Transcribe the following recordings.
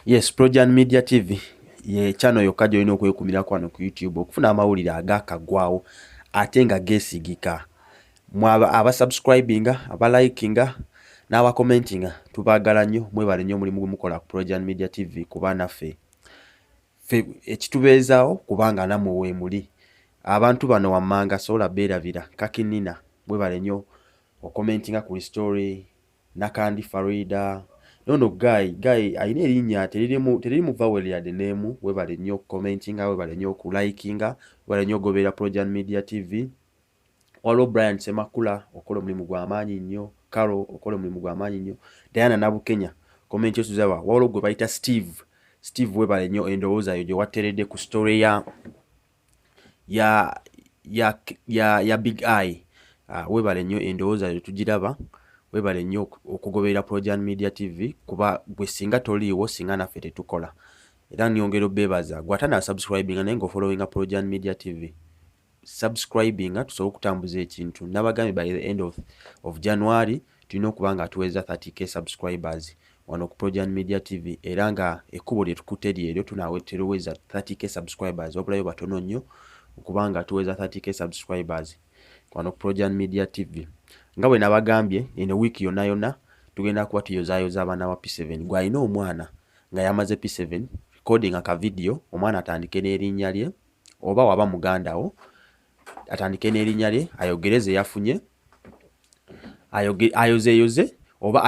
Yes, Projan Media TV ye channel yokka gy'olina okwekumirako wano ku YouTube okufuna amawulire agaakagwawo ate nga geesigika. Abasubscribinga, abalikinga n'abakomentinga tubaagala nnyo, mwebale nnyo omulimu gumukola ku Projan Media TV kuba naffe ekitubeezaawo kubanga nammwe weemuli. Abantu bano wammanga sobola beerabira kakinina, mwebale nnyo okomentinga ku story Nakandi Farida. No guy ayina erinnya teririmu vowel yadde neemu. Webale nnyo commentinga, webale nnyo okulikinga, webale nnyo ogoberera Projan Media TV. Waliwo Brian Semakula okola omulimu gw'amaanyi nnyo, Carol okola omulimu gw'amaanyi nnyo, Diana Nabukenya comment yosuzaba. Waliwo gwe bayita Steve webale nnyo endowooza yo gye watteredde ku story ya Big Eye. Webale nnyo endowooza yo tugiraba. Webale nnyo okugoberera Projan Media TV kuba bwe singa toliiwo singa naffe tetukola. Era nnyongera obbeebaza gwe atanaasubscribinga naye ng'ofollowinga Projan Media TV. Subscribinga tusobole okutambuza ekintu. Nabagambye by the end of January tulina okuba nga tuweza 30k subscribers wano ku Projan Media TV, era nga ekkubo lye tukutte lyeryo tunaawe teruweza 30k subscribers wabulayo batono nnyo okuba nga tuweza 30k subscribers wano ku Projan Media TV. Nga bwe nabagambye eno wiiki yonna yonna tugenda kuba tuyozaayoza abaana ba P7. Gwe alina omwana nga yamaze P7 recording aka video, omwana atandike n'erinnya lye oba waba mugandawo atandike n'erinnya lye, ayogereze yafunye, ayozeeyoze oba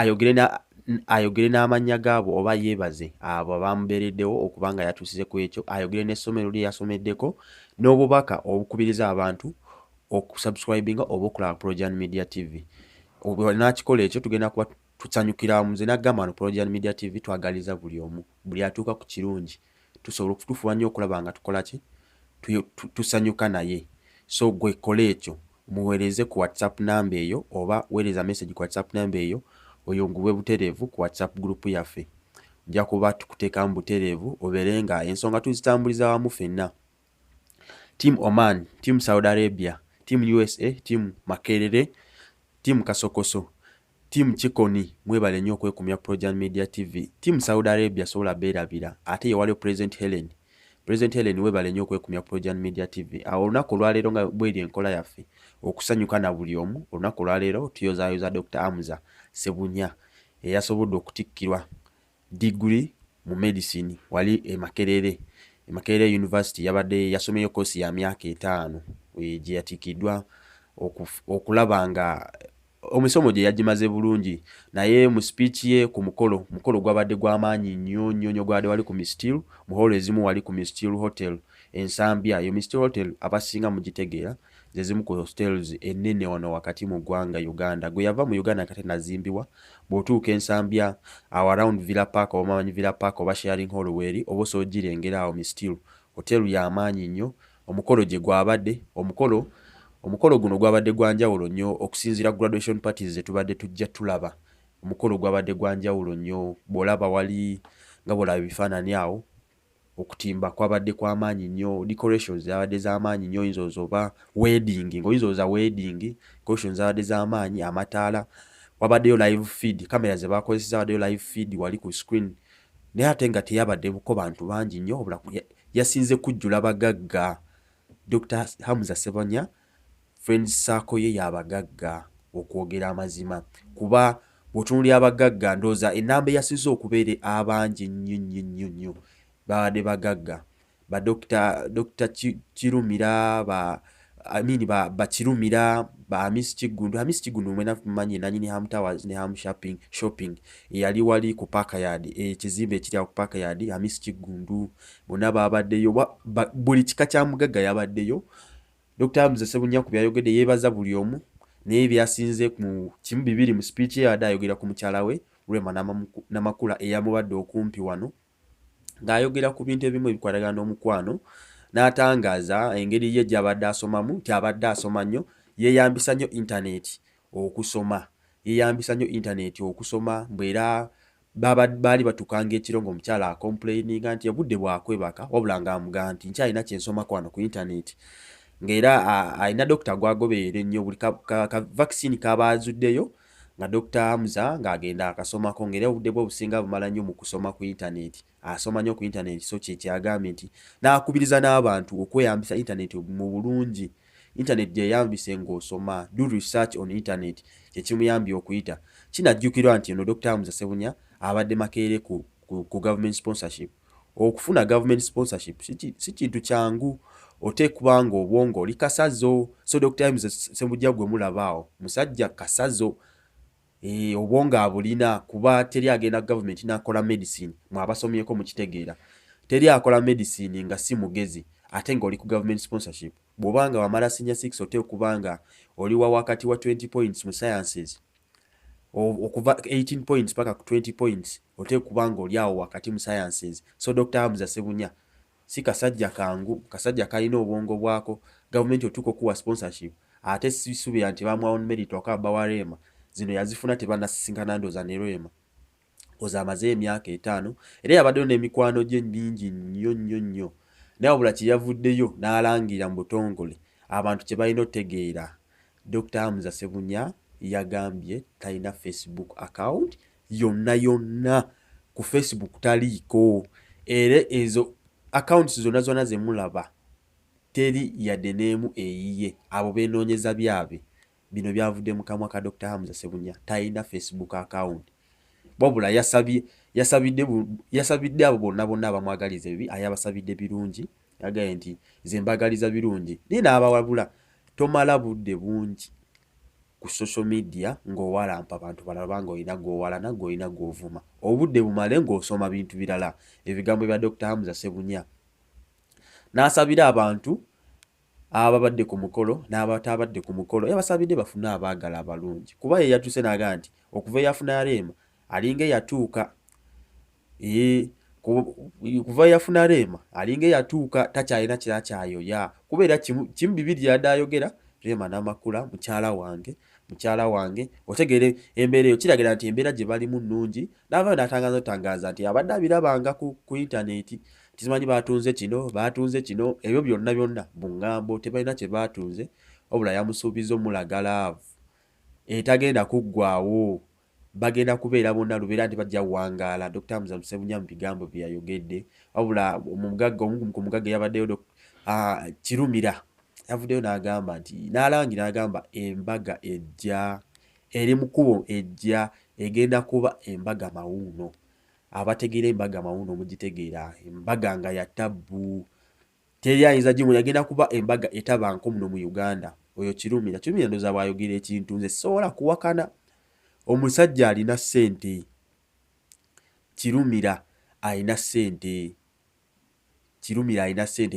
ayogere n'amannya gaabo oba yeebaze abo abamubeereddewo okuba nga yatuusize ku ekyo, ayogere n'essomero lye yasomeddeko n'obubaka obukubiriza abantu okusubscribinga oba okulaba Projan Media TV. Nakikola ekyo tugenda kuba tusanyukira nze naggamba wano Projan Media TV twagaliza buli omu, buli atuuka ku kirungi tusobola okutufuba nnyo okulaba nga tukola ki tusanyuka naye. So gwe kola ekyo, muweereze ku WhatsApp namba eyo oba weereza message ku WhatsApp namba eyo oyongubwe butereevu ku WhatsApp group yaffe. Nja kuba tukuteekamu butereevu obeere nga ensonga tuzitambuliza wamu ffenna. Team Oman, Team Saudi Arabia, Team USA, Team Makerere, Team Kasokoso, Team Chikoni, mwebale nnyo okwekumya Projan Media TV. Team Saudi Arabia sobola beerabira ate ye waliwo President Helen webale nnyo okwekumya Projan Media TV. Awo olunaku olwaleero nga bweri enkola yaffe okusanyuka na buli omu. Olunaku olwaleero tuyozaayoza Dr Hamza Sebunya eyasobodde okutikkirwa degree mu medicine wali Makerere University. Yabadde yasomeyo koosi ya myaka 5 gye yatikiddwa okulaba nga omusomo gye yagimaze bulungi, naye mu speech ye ku mukolo gwabadde gw'amaanyi nnyo gwabadde wali ku Mistil mu holo ezimu wali ku Mistil Hotel Ensambya. Yo Mistil Hotel abasinga mugitegeera ze zimu ku hotels ennene wano wakati mu ggwanga Uganda. Gwe yava mu Uganda kate nazimbibwa. Bw'otuuka Ensambya awo around Villa Park oba mamanyi Villa Park oba Sharing Hall weeri oba osobola ogirengera awo Mistil Hotel y'amaanyi nnyo. Omukolo gye gwabadde omukolo guno gwabadde gwa njawulo nnyo okusinziira graduation parties ze tubadde tujja tulaba. Omukolo gwabadde gwa njawulo nnyo, bw'olaba wali nga bw'olaba ebifaananyi awo, okutimba kwabadde kw'amaanyi nnyo, decorations zabadde z'amaanyi nnyo, oyinza oba wedding, ng'oyinza oza wedding, decorations zabadde z'amaanyi, amataala, wabaddeyo live feed, kamera ze baakozesa zabaddeyo live feed wali ku screen. Naye ate nga teyabaddebuko bantu bangi nnyo, obula yasinze kujjula bagagga. Dr Hamza Sebunya friends circle ye y'abagagga okwogera amazima, kuba bw'otunuulira abagagga ndooza ennamba eyasize okubeera abangi nnyo babadde bagagga. Ba Dr Kirumira, Bakirumira, ba Hamisi Kigundu mwena mumanyi nanyini Ham Towers ne Ham Shopping eyali wali ku Parkyard, ekizimbe ekiri ku Parkyard. Hamisi Kigundu bonna babaddeyo, buli kika kya mugagga yabaddeyo. Dr Hamza Sebunya ku byayogedde yeebaza buli omu, naye byasinze mu kimu bibiri mu speech ye yadde ayogera ku mukyala we Rema namakula eyamubadde okumpi wano, ng'ayogera ku bintu ebimu ebikwatagana n'omukwano, n'atangaaza engeri ye gy'abadde asomamu nti abadde asoma nnyo, yeeyambisa nnyo internet okusoma, mbwera baali batukanga ekiro ng'omukyala akomplaininga nti obudde bwakwebaka wabula ng'amugamba nti nkyalina kye nsoma kwano ku internet. Ng'era alina dokita gw'agoberera ennyo, buli ka vaccine k'aba azuddeyo nga Dr Hamza ng'agenda akasomako ng'era obudde bwe obusinga bumala nnyo mu kusoma ku internet. Asoma nnyo ku internet, so kyagambye nti n'akubiriza n'abantu okweyambisa internet mu bulungi. Internet gyeyambise ng'osoma, do research on internet, kyekimuyambye okuyita. Kinajjukirwa nti ono Dr Hamza Ssebunya abadde makeere ku government sponsorship. Okufuna government sponsorship si kintu kyangu, oteekwa kuba nga obwongo oli kasazo. So Dr Hamza Ssebunya gwe mulabaawo musajja kasazo. Obwongo abulina kuba teri agenda government n'akola medicine. Mwabasomyeko mukitegeera. Teri akola medicine nga si mugezi ate ng'oli ku government sponsorship. Bw'obanga wamala senior 6 oteekwa kuba nga oli wa wakati wa 20 points mu sciences. Okuva 18 points paka ku 20 points oteekwa kuba nga oli awo wakati mu sciences. So Dr Hamza Ssebunya si kasajja kangu, kasajja kalina obwongo bwako. Government otuuka okuwa sponsorship ate sisuubira nti bamuwa on merit wakaba wa Rema. Zino yazifuna tebanasisinkana ndooza ne Rema. Oza amaze emyaka 5 era yabaddeyo n'emikwano gye mingi nnyo. Naye wabula kye yavuddeyo n'alangira mu butongole abantu kye balina otegeera. Dr Hamza Ssebunya yagambye talina Facebook account yonna. Ku Facebook taliiko. Era ezo accounts zonna ze mulaba teri yadde n'emu eyiye. Abo beenoonyeza byabe. Bino byavudde mu kamwa ka Dr Hamza Ssebunya. Talina Facebook account. Wabula yasabidde abo bonna abamwagaliza ebibi, ayabasabidde birungi. Yagaye nti nze mbagaliza birungi. N'abawabula tomala budde bungi ku social media ng'owalampa abantu balaba ng'olina gw'owalana, ng'olina gw'ovuma. Obudde bumale ng'osoma bintu birala. Ebigambo bya Dr Hamza Ssebunya. N'asabira abantu ababadde ku mukolo n'abatabadde ku mukolo, yabasabidde bafune abaagala abalungi. Kuba ye yatuse n'agamba nti okuva yafuna Rema alinga yatuuka. Kuva yafuna Rema alinga yatuuka takyalina kira kyayoya. Kubeera kimu bibiri yadayogera Rema namakula mukyala wange otegere embeera eyo kiragira nti embeera gye balimu nnungi. N'avaayo n'atangaza nti abadde abirabanga ku internet. Tizimanyi batunze kino ebyo byonna buŋŋambo, tebalina kye batunze. Wabula yamusuubiza omulaga laavu etagenda kuggwaawo. Bagenda kubeera bonna lubeera nti bajja wangaala. Dr Hamza Ssebunya mu bigambo bye yayogedde. Wabula omu ku mugagga yabaddeyo Kirumira yavuddeyo n'agamba nti n'agamba embaga ejja eri mu kkubo ejja egenda kuba embaga mawuuno. Abategeera embaga mawuuno mugitegeera, embaga nga ya ttabbu. Teri ayinza gimu, yagenda kuba embaga etabanko muno mu Uganda. Oyo Kirumira ndowooza bw'ayogera ekintu nze sobola kuwakana. Omusajja alina ssente. Kirumira alina ssente.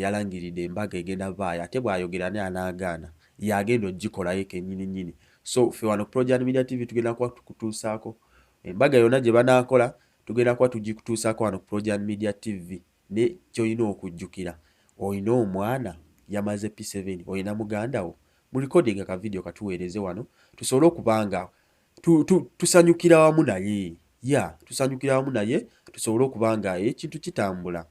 Yalangiridde embaga egenda baayo ate bw'ayogera ne anaagaana yagenda ogikolayo kennyini. So ffe wano Project Media TV tugenda kuba tukutuusaako embaga yonna gye banaakola, tugenda kuba tugikutuusaako wano Project Media TV. Ne ky'olina okujjukira, olina omwana yamaze P7, olina muganda wo, mu recording ka video katuweereze wano tusobole okubanga tusanyukira wamu naye. Tusanyukira wamu naye tusobole okubanga ekintu kitambula.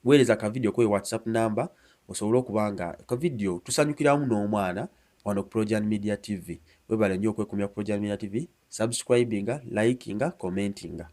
Weereza ka video ko WhatsApp number osobole okubanga ka video tusanyukira wamu n'omwana wano Project Media TV. Webale nnyo okwekumya Project Media TV, subscribinga, likinga, commentinga.